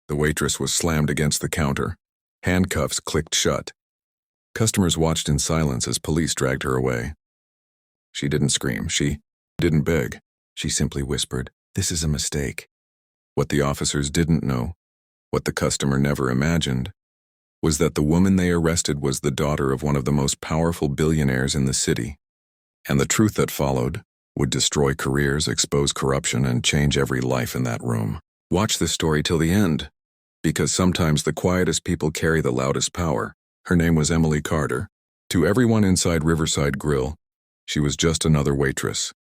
The waitress was slammed against the counter. Handcuffs clicked shut. Customers watched in silence as police dragged her away. She didn't scream. She didn't beg. She simply whispered, "This is a mistake." What the officers didn't know, what the customer never imagined, was that the woman they arrested was the daughter of one of the most powerful billionaires in the city. And the truth that followed would destroy careers, expose corruption, and change every life in that room. Watch this story till the end, because sometimes the quietest people carry the loudest power. Her name was Emily Carter. To everyone inside Riverside Grill, she was just another waitress.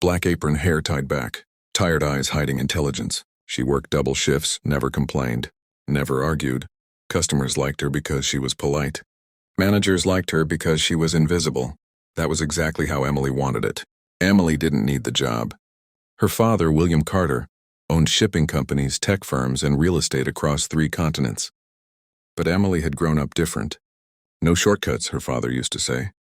Black apron, hair tied back, tired eyes hiding intelligence. She worked double shifts, never complained, never argued. Customers liked her because she was polite. Managers liked her because she was invisible. That was exactly how Emily wanted it. Emily didn't need the job. Her father, William Carter, owned shipping companies, tech firms, and real estate across 3 continents. But Emily had grown up different. No shortcuts, her father used to say.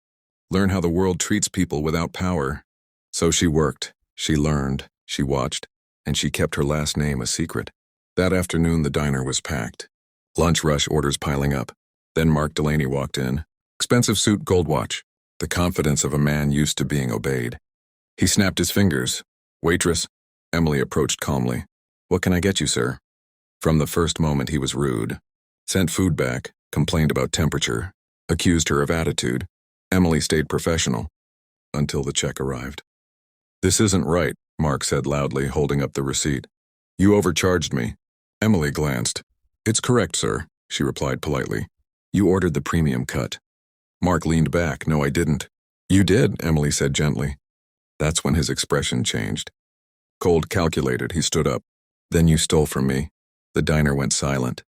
Learn how the world treats people without power. So she worked, she learned, she watched, and she kept her last name a secret. That afternoon, the diner was packed. Lunch rush, orders piling up. Then Mark Delaney walked in. Expensive suit, gold watch. The confidence of a man used to being obeyed. He snapped his fingers. "Waitress." Emily approached calmly. "What can I get you, sir?" From the first moment, he was rude. Sent food back, complained about temperature, accused her of attitude. Emily stayed professional until the check arrived. "This isn't right," Mark said loudly, holding up the receipt. "You overcharged me." Emily glanced. "It's correct, sir," she replied politely. "You ordered the premium cut." Mark leaned back. "No, I didn't." "You did," Emily said gently. That's when his expression changed. Cold, calculated, he stood up. "Then you stole from me." The diner went silent.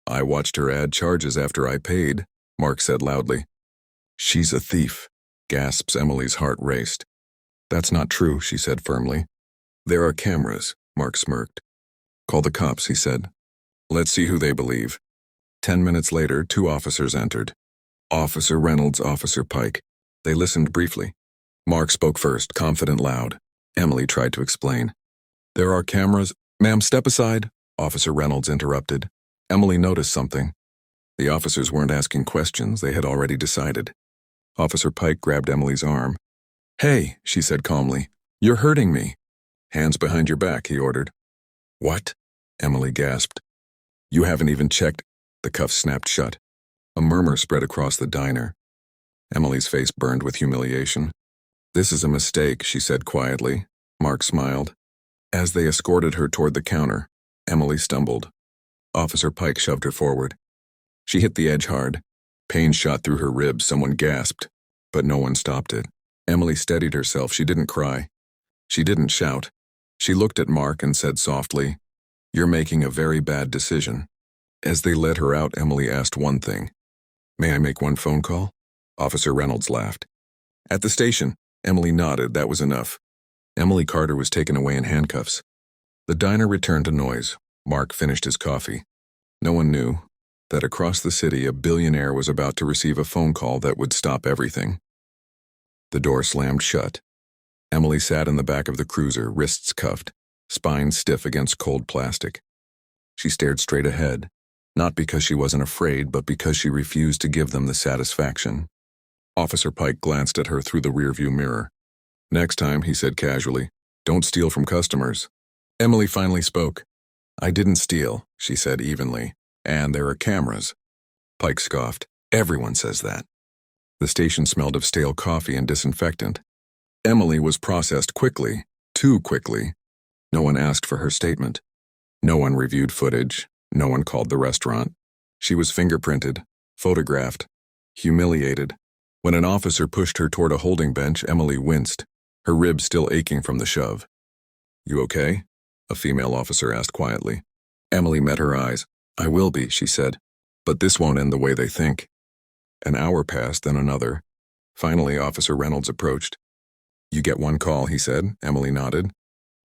"I watched her add charges after I paid," Mark said loudly. "She's a thief," gasps. Emily's heart raced. "That's not true," she said firmly. "There are cameras," Mark smirked. "Call the cops," he said. "Let's see who they believe." 10 minutes later, 2 officers entered. Officer Reynolds, Officer Pike. They listened briefly. Mark spoke first, confident, loud. Emily tried to explain. "There are cameras—" "Ma'am, step aside," Officer Reynolds interrupted. Emily noticed something. The officers weren't asking questions, they had already decided. Officer Pike grabbed Emily's arm. "Hey," she said calmly, "you're hurting me." "Hands behind your back," he ordered. "What?" Emily gasped. "You haven't even checked—" The cuffs snapped shut. A murmur spread across the diner. Emily's face burned with humiliation. "This is a mistake," she said quietly. Mark smiled. As they escorted her toward the counter, Emily stumbled. Officer Pike shoved her forward. She hit the edge hard. Pain shot through her ribs. Someone gasped, but no one stopped it. Emily steadied herself. She didn't cry. She didn't shout. She looked at Mark and said softly, "You're making a very bad decision." As they led her out, Emily asked one thing. "May I make one phone call?" Officer Reynolds laughed. "At the station." Emily nodded. That was enough. Emily Carter was taken away in handcuffs. The diner returned to noise. Mark finished his coffee. No one knew that across the city a billionaire was about to receive a phone call that would stop everything. The door slammed shut. Emily sat in the back of the cruiser, wrists cuffed, spine stiff against cold plastic. She stared straight ahead, not because she wasn't afraid, but because she refused to give them the satisfaction. Officer Pike glanced at her through the rearview mirror. "Next time," he said casually, "don't steal from customers." Emily finally spoke. "I didn't steal," she said evenly, "and there are cameras." Pike scoffed. "Everyone says that." The station smelled of stale coffee and disinfectant. Emily was processed quickly, too quickly. No one asked for her statement. No one reviewed footage. No one called the restaurant. She was fingerprinted, photographed, humiliated. When an officer pushed her toward a holding bench, Emily winced, her ribs still aching from the shove. "You okay?" a female officer asked quietly. Emily met her eyes. "I will be," she said, "but this won't end the way they think." An hour passed, then another. Finally, Officer Reynolds approached. "You get one call," he said. Emily nodded.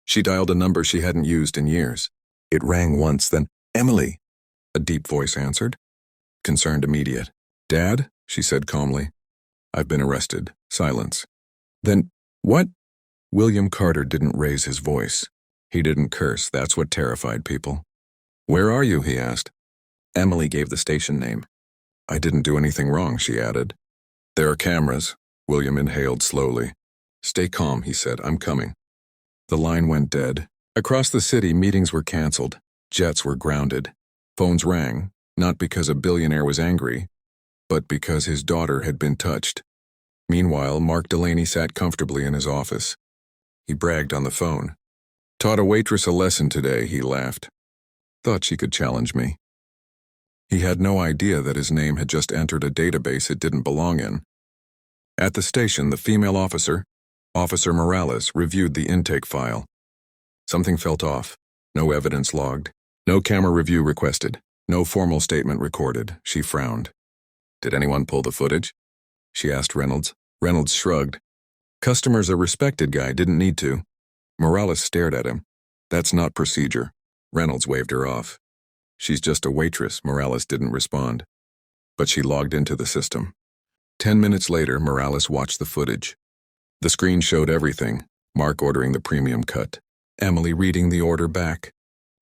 She dialed a number she hadn't used in years. It rang once, then, "Emily," a deep voice answered. Concerned, immediate. "Dad?" she said calmly. "I've been arrested." Silence. "Then, what?" William Carter didn't raise his voice. He didn't curse. That's what terrified people. "Where are you?" he asked. Emily gave the station name. "I didn't do anything wrong," she added. "There are cameras." William inhaled slowly. "Stay calm," he said. "I'm coming." The line went dead. Across the city, meetings were canceled. Jets were grounded. Phones rang, not because a billionaire was angry, but because his daughter had been touched. Meanwhile, Mark Delaney sat comfortably in his office. He bragged on the phone. "Taught a waitress a lesson today," he laughed. "Thought she could challenge me." He had no idea that his name had just entered a database it didn't belong in. At the station, the female officer, Officer Morales, reviewed the intake file. Something felt off. No evidence logged. No camera review requested. No formal statement recorded. She frowned. "Did anyone pull the footage?" she asked Reynolds. Reynolds shrugged. "Customer's a respected guy, didn't need to." Morales stared at him. "That's not procedure." Reynolds waved her off. "She's just a waitress." Morales didn't respond. But she logged into the system. 10 minutes later, Morales watched the footage. The screen showed everything. Mark ordering the premium cut. Emily reading the order back.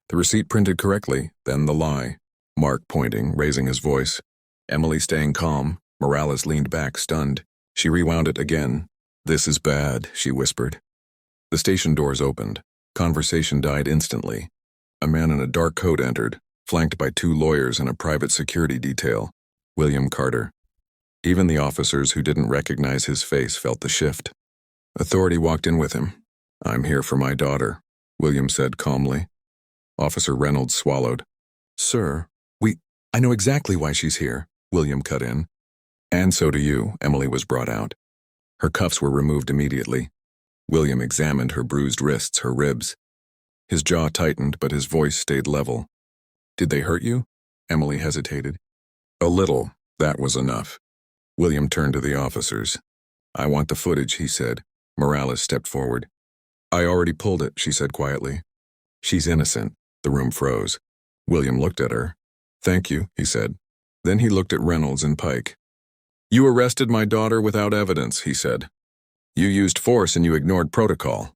The receipt printed correctly, then the lie. Mark pointing, raising his voice. Emily staying calm. Morales leaned back, stunned. She rewound it again. "This is bad," she whispered. The station doors opened. Conversation died instantly. A man in a dark coat entered, flanked by 2 lawyers and a private security detail. William Carter. Even the officers who didn't recognize his face felt the shift. Authority walked in with him. "I'm here for my daughter," William said calmly. Officer Reynolds swallowed. "Sir, I know exactly why she's here," William cut in. "And so do you." Emily was brought out. Her cuffs were removed immediately. William examined her bruised wrists, her ribs. His jaw tightened, but his voice stayed level. "Did they hurt you?" Emily hesitated. "A little. That was enough." William turned to the officers. "I want the footage," he said. Morales stepped forward. "I already pulled it," she said quietly. "She's innocent." The room froze. William looked at her. "Thank you," he said. Then he looked at Reynolds and Pike. "You arrested my daughter without evidence," he said. "You used force and you ignored protocol."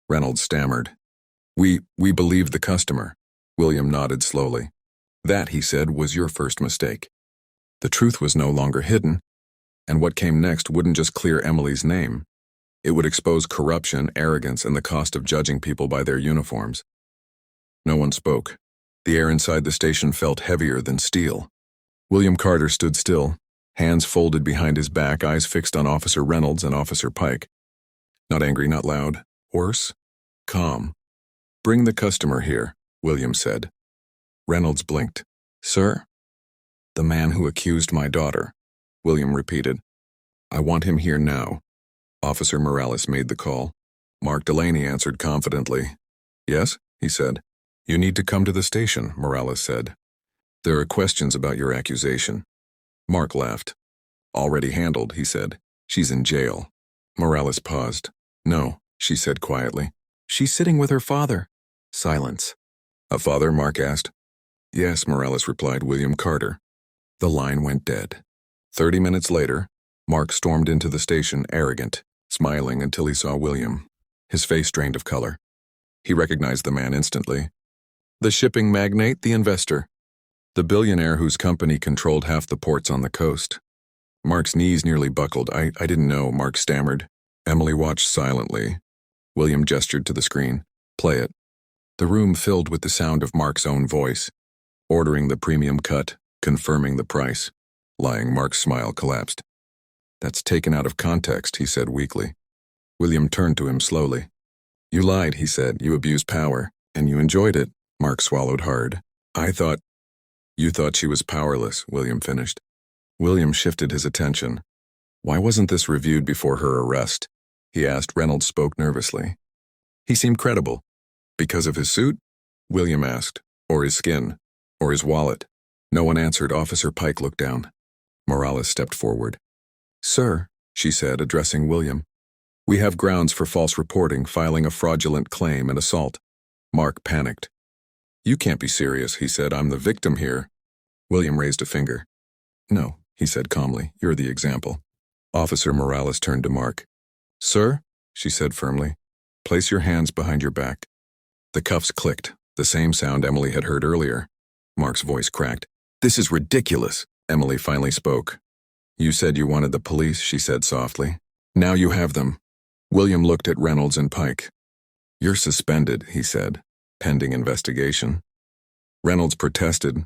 Reynolds stammered. We believed the customer." William nodded slowly. "That," he said, "was your first mistake." The truth was no longer hidden, and what came next wouldn't just clear Emily's name. It would expose corruption, arrogance, and the cost of judging people by their uniforms. No one spoke. The air inside the station felt heavier than steel. William Carter stood still, hands folded behind his back, eyes fixed on Officer Reynolds and Officer Pike. Not angry, not loud. Hoarse. Calm. "Bring the customer here," William said. Reynolds blinked. "Sir?" "The man who accused my daughter," William repeated. "I want him here now." Officer Morales made the call. Mark Delaney answered confidently. "Yes," he said. "You need to come to the station," Morales said. "There are questions about your accusation." Mark laughed. "Already handled," he said. "She's in jail." Morales paused. "No," she said quietly. "She's sitting with her father." Silence. "A father?" Mark asked. "Yes," Morales replied. "William Carter." The line went dead. 30 minutes later, Mark stormed into the station, arrogant, smiling until he saw William. His face drained of color. He recognized the man instantly. The shipping magnate, the investor. The billionaire whose company controlled half the ports on the coast. Mark's knees nearly buckled. I didn't know," Mark stammered. Emily watched silently. William gestured to the screen. "Play it." The room filled with the sound of Mark's own voice. Ordering the premium cut, confirming the price. Lying, Mark's smile collapsed. "That's taken out of context," he said weakly. William turned to him slowly. "You lied," he said. "You abused power, and you enjoyed it." Mark swallowed hard. You thought she was powerless," William finished. William shifted his attention. "Why wasn't this reviewed before her arrest?" he asked. Reynolds spoke nervously. He seemed credible. "Because of his suit?" William asked. "Or his skin? Or his wallet?" No one answered. Officer Pike looked down. Morales stepped forward. "Sir," she said, addressing William, "we have grounds for false reporting, filing a fraudulent claim and assault." Mark panicked. "You can't be serious," he said. "I'm the victim here." William raised a finger. "No," he said calmly. "You're the example." Officer Morales turned to Mark. "Sir," she said firmly, "place your hands behind your back." The cuffs clicked. The same sound Emily had heard earlier. Mark's voice cracked. "This is ridiculous," Emily finally spoke. "You said you wanted the police," she said softly. "Now you have them." William looked at Reynolds and Pike. "You're suspended," he said, "pending investigation." Reynolds protested.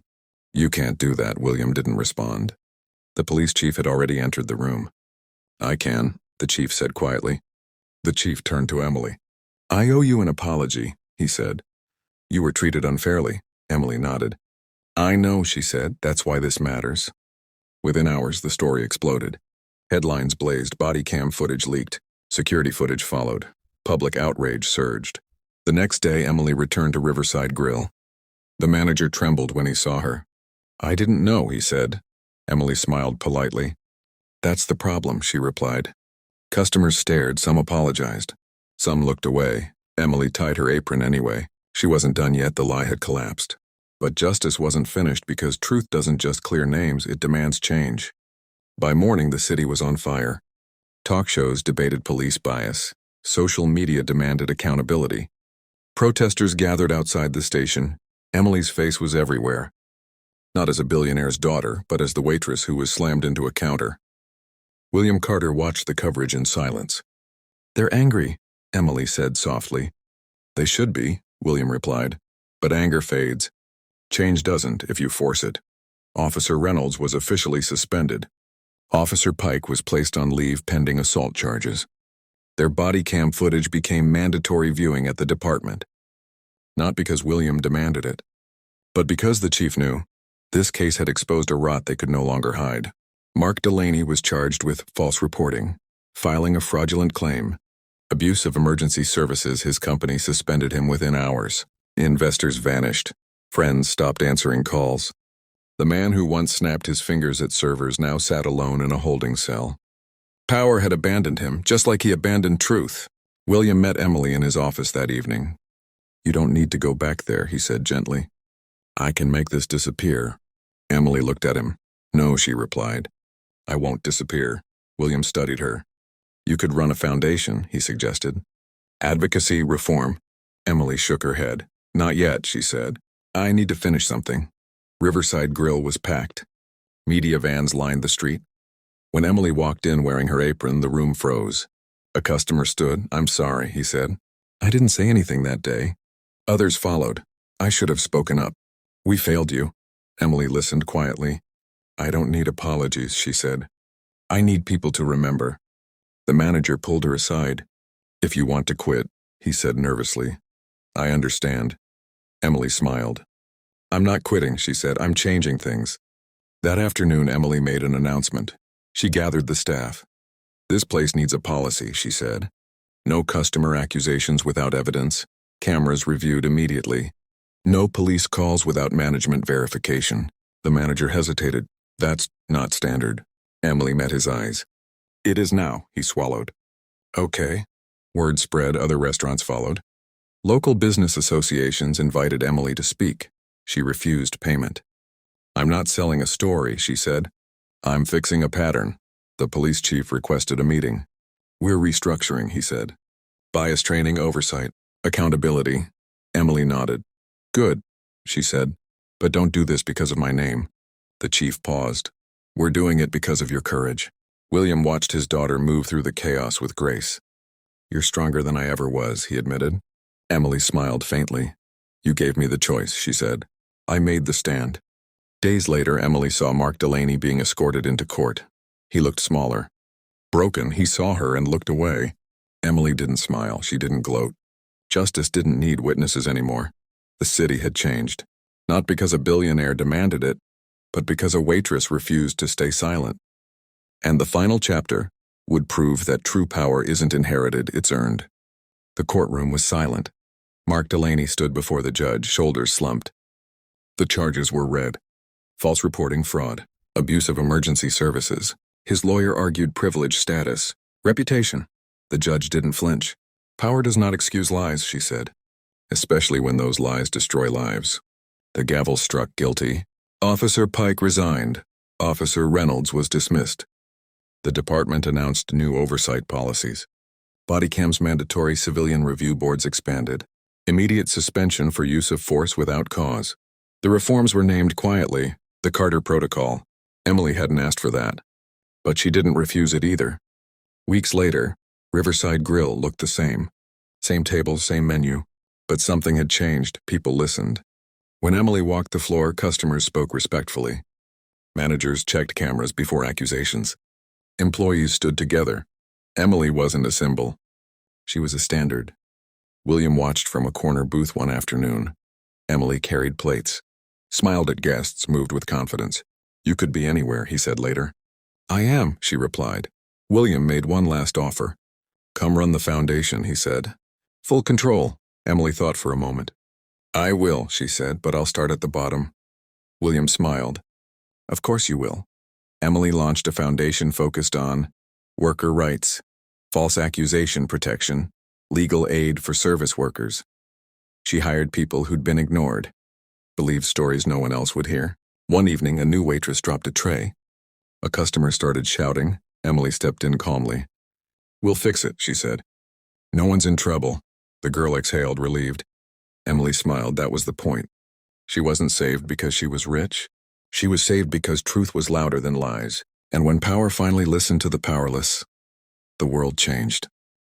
"You can't do that," William didn't respond. The police chief had already entered the room. "I can," the chief said quietly. The chief turned to Emily. "I owe you an apology," he said. "You were treated unfairly." Emily nodded. "I know," she said. "That's why this matters." Within hours, the story exploded. Headlines blazed, body cam footage leaked, security footage followed. Public outrage surged. The next day, Emily returned to Riverside Grill. The manager trembled when he saw her. "I didn't know," he said. Emily smiled politely. "That's the problem," she replied. Customers stared, some apologized. Some looked away. Emily tied her apron anyway. She wasn't done yet, the lie had collapsed. But justice wasn't finished because truth doesn't just clear names, it demands change. By morning, the city was on fire. Talk shows debated police bias. Social media demanded accountability. Protesters gathered outside the station. Emily's face was everywhere. Not as a billionaire's daughter, but as the waitress who was slammed into a counter. William Carter watched the coverage in silence. "They're angry," Emily said softly. "They should be," William replied. "But anger fades. Change doesn't if you force it." Officer Reynolds was officially suspended. Officer Pike was placed on leave pending assault charges. Their body cam footage became mandatory viewing at the department. Not because William demanded it, but because the chief knew this case had exposed a rot they could no longer hide. Mark Delaney was charged with false reporting, filing a fraudulent claim, abuse of emergency services. His company suspended him within hours. Investors vanished. Friends stopped answering calls. The man who once snapped his fingers at servers now sat alone in a holding cell. Power had abandoned him, just like he abandoned truth. William met Emily in his office that evening. "You don't need to go back there," he said gently. "I can make this disappear." Emily looked at him. "No," she replied. "I won't disappear." William studied her. "You could run a foundation," he suggested. "Advocacy, reform." Emily shook her head. "Not yet," she said. "I need to finish something." Riverside Grill was packed. Media vans lined the street. When Emily walked in wearing her apron, the room froze. A customer stood. "I'm sorry," he said. "I didn't say anything that day." Others followed. "I should have spoken up. We failed you." Emily listened quietly. "I don't need apologies," she said. "I need people to remember." The manager pulled her aside. "If you want to quit," he said nervously. "I understand." Emily smiled. "I'm not quitting," she said. "I'm changing things." That afternoon, Emily made an announcement. She gathered the staff. "This place needs a policy," she said. "No customer accusations without evidence. Cameras reviewed immediately. No police calls without management verification." The manager hesitated. "That's not standard." Emily met his eyes. "It is now," he swallowed. "Okay." Word spread, other restaurants followed. Local business associations invited Emily to speak. She refused payment. "I'm not selling a story," she said. "I'm fixing a pattern." The police chief requested a meeting. "We're restructuring," he said. "Bias training, oversight, accountability." Emily nodded. "Good," she said. "But don't do this because of my name." The chief paused. "We're doing it because of your courage." William watched his daughter move through the chaos with grace. "You're stronger than I ever was," he admitted. Emily smiled faintly. "You gave me the choice," she said. "I made the stand." Days later, Emily saw Mark Delaney being escorted into court. He looked smaller. Broken, he saw her and looked away. Emily didn't smile. She didn't gloat. Justice didn't need witnesses anymore. The city had changed. Not because a billionaire demanded it, but because a waitress refused to stay silent. And the final chapter would prove that true power isn't inherited, it's earned. The courtroom was silent. Mark Delaney stood before the judge, shoulders slumped. The charges were read. False reporting, fraud, abuse of emergency services. His lawyer argued privilege status, reputation. The judge didn't flinch. "Power does not excuse lies," she said, "especially when those lies destroy lives." The gavel struck guilty. Officer Pike resigned. Officer Reynolds was dismissed. The department announced new oversight policies. Body cams mandatory, civilian review boards expanded. Immediate suspension for use of force without cause. The reforms were named quietly, the Carter Protocol. Emily hadn't asked for that. But she didn't refuse it either. Weeks later, Riverside Grill looked the same. Same tables, same menu. But something had changed. People listened. When Emily walked the floor, customers spoke respectfully. Managers checked cameras before accusations. Employees stood together. Emily wasn't a symbol. She was a standard. William watched from a corner booth one afternoon. Emily carried plates. Smiled at guests, moved with confidence. "You could be anywhere," he said later. "I am," she replied. William made one last offer. "Come run the foundation," he said. "Full control." Emily thought for a moment. "I will," she said, "but I'll start at the bottom." William smiled. "Of course you will." Emily launched a foundation focused on worker rights, false accusation protection, legal aid for service workers. She hired people who'd been ignored, believed stories no one else would hear. One evening, a new waitress dropped a tray. A customer started shouting. Emily stepped in calmly. "We'll fix it," she said. "No one's in trouble." The girl exhaled, relieved. Emily smiled. That was the point. She wasn't saved because she was rich. She was saved because truth was louder than lies. And when power finally listened to the powerless, the world changed.